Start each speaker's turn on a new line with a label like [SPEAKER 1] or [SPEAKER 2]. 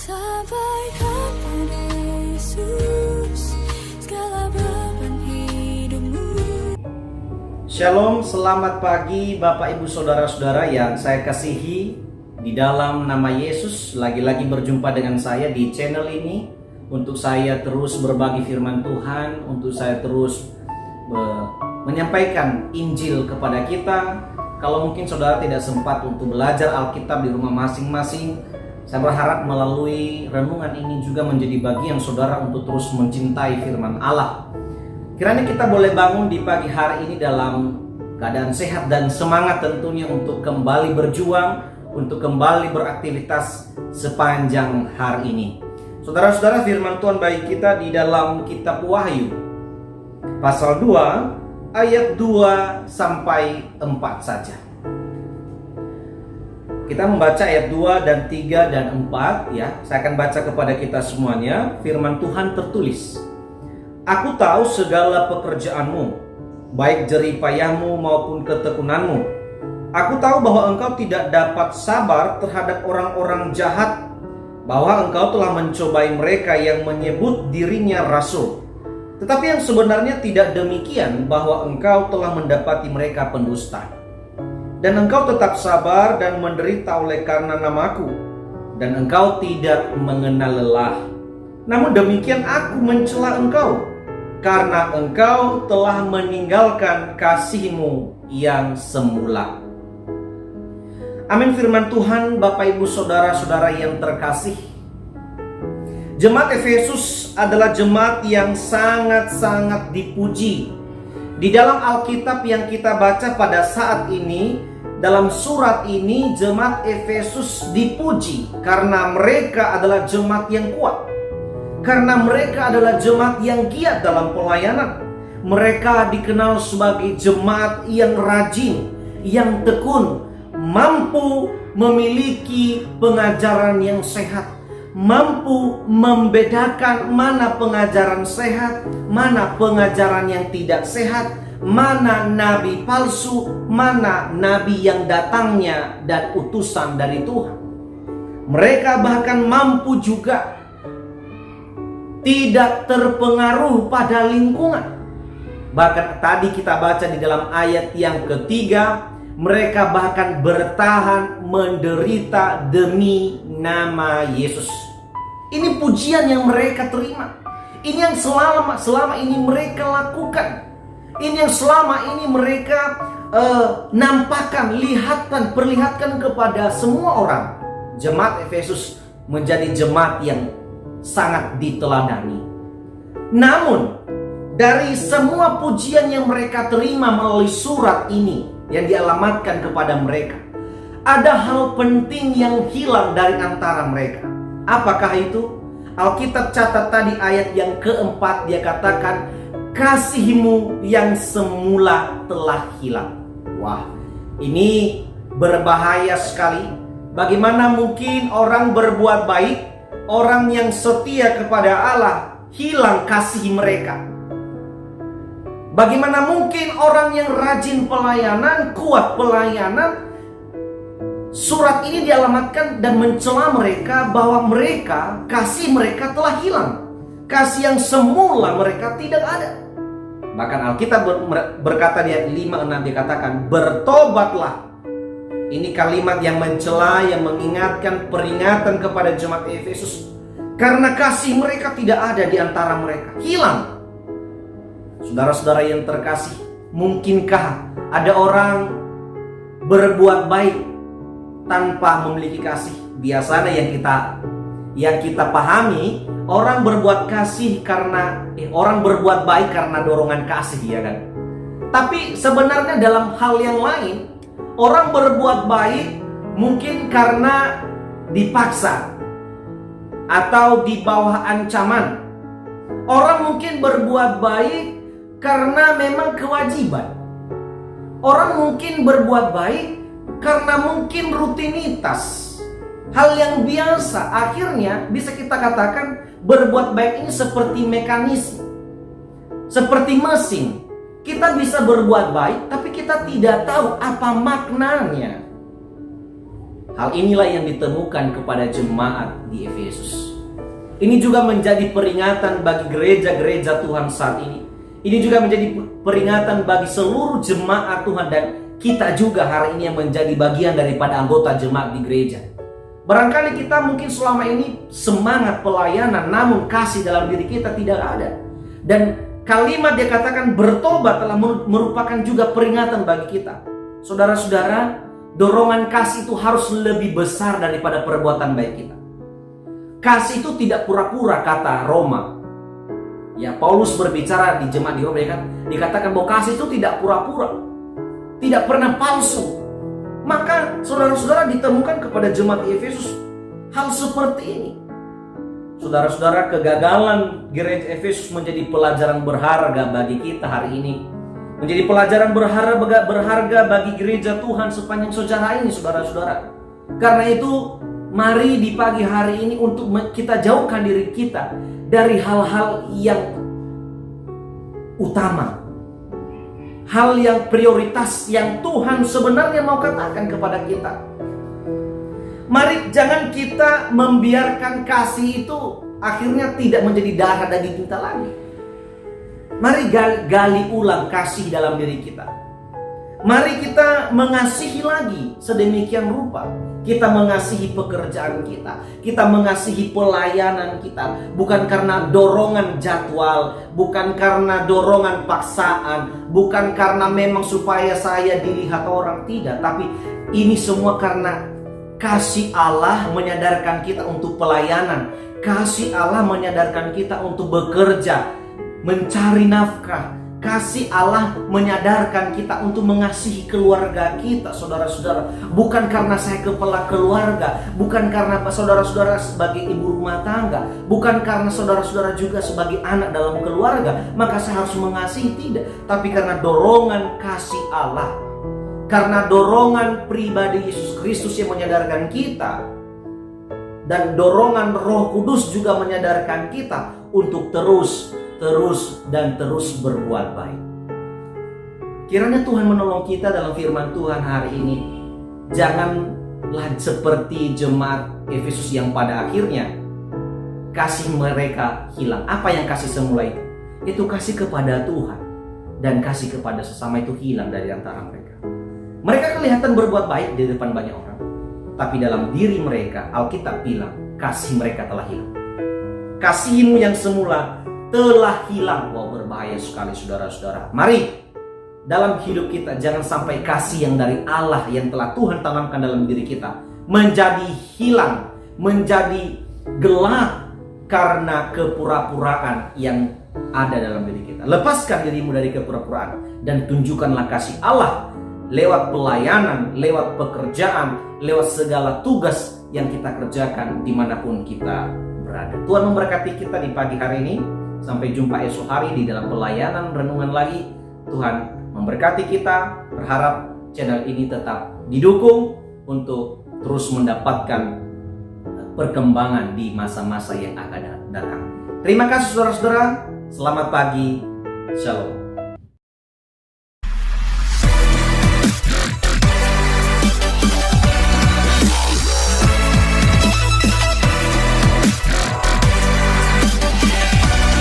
[SPEAKER 1] Sampai kapan Yesus segala beban hidupmu.
[SPEAKER 2] Shalom, selamat pagi Bapak Ibu Saudara-saudara yang saya kasihi. Di dalam nama Yesus, lagi-lagi berjumpa dengan saya di channel ini untuk saya terus berbagi firman Tuhan, untuk saya terus menyampaikan Injil kepada kita. Kalau mungkin saudara tidak sempat untuk belajar Alkitab di rumah masing-masing, saya berharap melalui renungan ini juga menjadi bagian saudara untuk terus mencintai firman Allah. Kiranya kita boleh bangun di pagi hari ini dalam keadaan sehat dan semangat tentunya untuk kembali berjuang, untuk kembali beraktivitas sepanjang hari ini. Saudara-saudara, firman Tuhan bagi kita di dalam kitab Wahyu pasal 2 ayat 2 sampai 4 saja. Kita membaca ayat 2 dan 3 dan 4 ya. Saya akan baca kepada kita semuanya. Firman Tuhan tertulis, "Aku tahu segala pekerjaanmu, baik jerih payahmu maupun ketekunanmu. Aku tahu bahwa engkau tidak dapat sabar terhadap orang-orang jahat, bahwa engkau telah mencobai mereka yang menyebut dirinya rasul. Tetapi yang sebenarnya tidak demikian, bahwa engkau telah mendapati mereka pendusta. Dan engkau tetap sabar dan menderita oleh karena namaku, dan engkau tidak mengenal lelah. Namun demikian aku mencela engkau, karena engkau telah meninggalkan kasihmu yang semula." Amin. Firman Tuhan, Bapak Ibu Saudara-saudara yang terkasih, jemaat Efesus adalah jemaat yang sangat-sangat dipuji. Di dalam Alkitab yang kita baca pada saat ini, dalam surat ini, jemaat Efesus dipuji karena mereka adalah jemaat yang kuat, karena mereka adalah jemaat yang giat dalam pelayanan. Mereka dikenal sebagai jemaat yang rajin, yang tekun, mampu memiliki pengajaran yang sehat, mampu membedakan mana pengajaran sehat, mana pengajaran yang tidak sehat, mana nabi palsu, mana nabi yang datangnya dan utusan dari Tuhan. Mereka bahkan mampu juga tidak terpengaruh pada lingkungan. Bahkan tadi kita baca di dalam ayat yang ketiga, mereka bahkan bertahan menderita demi nama Yesus. Ini pujian yang mereka terima. Ini yang selama ini mereka lakukan. Ini yang selama ini mereka nampakkan, perlihatkan kepada semua orang. Jemaat Efesus menjadi jemaat yang sangat diteladani. Namun dari semua pujian yang mereka terima melalui surat ini yang dialamatkan kepada mereka, ada hal penting yang hilang dari antara mereka. Apakah itu? Alkitab catat tadi ayat yang keempat, dia katakan, "Kasihmu yang semula telah hilang." Wah, ini berbahaya sekali. Bagaimana mungkin orang berbuat baik, orang yang setia kepada Allah, hilang kasih mereka? Bagaimana mungkin orang yang rajin pelayanan, kuat pelayanan, surat ini dialamatkan dan mencela mereka bahwa kasih mereka telah hilang. Kasih yang semula mereka tidak ada. Bahkan Alkitab berkata di ayat 5-6 dikatakan, "Bertobatlah." Ini kalimat yang mencela, yang mengingatkan peringatan kepada jemaat Efesus. Karena kasih mereka tidak ada di antara mereka, hilang. Saudara-saudara yang terkasih, mungkinkah ada orang berbuat baik tanpa memiliki kasih? Biasanya yang kita pahami, orang berbuat baik karena dorongan kasih, ya kan? Tapi sebenarnya dalam hal yang lain, orang berbuat baik mungkin karena dipaksa atau di bawah ancaman. Orang mungkin berbuat baik karena memang kewajiban. Orang mungkin berbuat baik karena mungkin rutinitas, hal yang biasa. Akhirnya bisa kita katakan berbuat baik ini seperti mekanisme, seperti mesin. Kita bisa berbuat baik tapi kita tidak tahu apa maknanya. Hal inilah yang ditemukan kepada jemaat di Efesus. Ini juga menjadi peringatan bagi gereja-gereja Tuhan saat ini. Ini juga menjadi peringatan bagi seluruh jemaat Tuhan dan kita juga hari ini yang menjadi bagian daripada anggota jemaat di gereja. Barangkali kita mungkin selama ini semangat pelayanan, namun kasih dalam diri kita tidak ada. Dan kalimat dia katakan bertobat telah merupakan juga peringatan bagi kita. Saudara-saudara, dorongan kasih itu harus lebih besar daripada perbuatan baik kita. Kasih itu tidak pura-pura, kata Roma. Ya, Paulus berbicara di jemaat di Roma, dikatakan bahwa kasih itu tidak pura-pura, tidak pernah palsu. Maka saudara-saudara ditemukan kepada jemaat di Efesus hal seperti ini. Saudara-saudara, kegagalan gereja Efesus menjadi pelajaran berharga bagi kita hari ini. Menjadi pelajaran berharga bagi gereja Tuhan sepanjang sejarah ini, saudara-saudara. Karena itu, mari di pagi hari ini untuk kita jauhkan diri kita dari hal-hal yang utama. Hal yang prioritas yang Tuhan sebenarnya mau katakan kepada kita. Mari jangan kita membiarkan kasih itu akhirnya tidak menjadi darah daging kita lagi. Mari gali ulang kasih dalam diri kita. Mari kita mengasihi lagi sedemikian rupa. Kita mengasihi pekerjaan kita. Kita mengasihi pelayanan kita. Bukan karena dorongan jadwal. Bukan karena dorongan paksaan. Bukan karena memang supaya saya dilihat orang. Tidak. Tapi ini semua karena kasih Allah menyadarkan kita untuk pelayanan. Kasih Allah menyadarkan kita untuk bekerja, mencari nafkah. Kasih Allah menyadarkan kita untuk mengasihi keluarga kita, saudara-saudara. Bukan karena saya kepala keluarga, bukan karena saudara-saudara sebagai ibu rumah tangga, bukan karena saudara-saudara juga sebagai anak dalam keluarga, maka saya harus mengasihi, tidak. Tapi karena dorongan kasih Allah, karena dorongan pribadi Yesus Kristus yang menyadarkan kita, dan dorongan Roh Kudus juga menyadarkan kita untuk terus berbuat baik. Kiranya Tuhan menolong kita dalam firman Tuhan hari ini. Janganlah seperti jemaat Efesus yang pada akhirnya kasih mereka hilang. Apa yang kasih semula itu? Itu kasih kepada Tuhan dan kasih kepada sesama itu hilang dari antara mereka. Mereka kelihatan berbuat baik di depan banyak orang, tapi dalam diri mereka Alkitab bilang kasih mereka telah hilang. Kasihmu yang semula telah hilang. Wow, berbahaya sekali saudara-saudara. Mari dalam hidup kita jangan sampai kasih yang dari Allah yang telah Tuhan tanamkan dalam diri kita menjadi hilang, menjadi gelap karena kepura-puraan yang ada dalam diri kita. Lepaskan dirimu dari kepura-puraan dan tunjukkanlah kasih Allah lewat pelayanan, lewat pekerjaan, lewat segala tugas yang kita kerjakan dimanapun kita berada. Tuhan memberkati kita di pagi hari ini. Sampai jumpa esok hari di dalam pelayanan renungan lagi. Tuhan memberkati kita. Berharap channel ini tetap didukung untuk terus mendapatkan perkembangan di masa-masa yang akan datang. Terima kasih saudara-saudara. Selamat pagi. Shalom.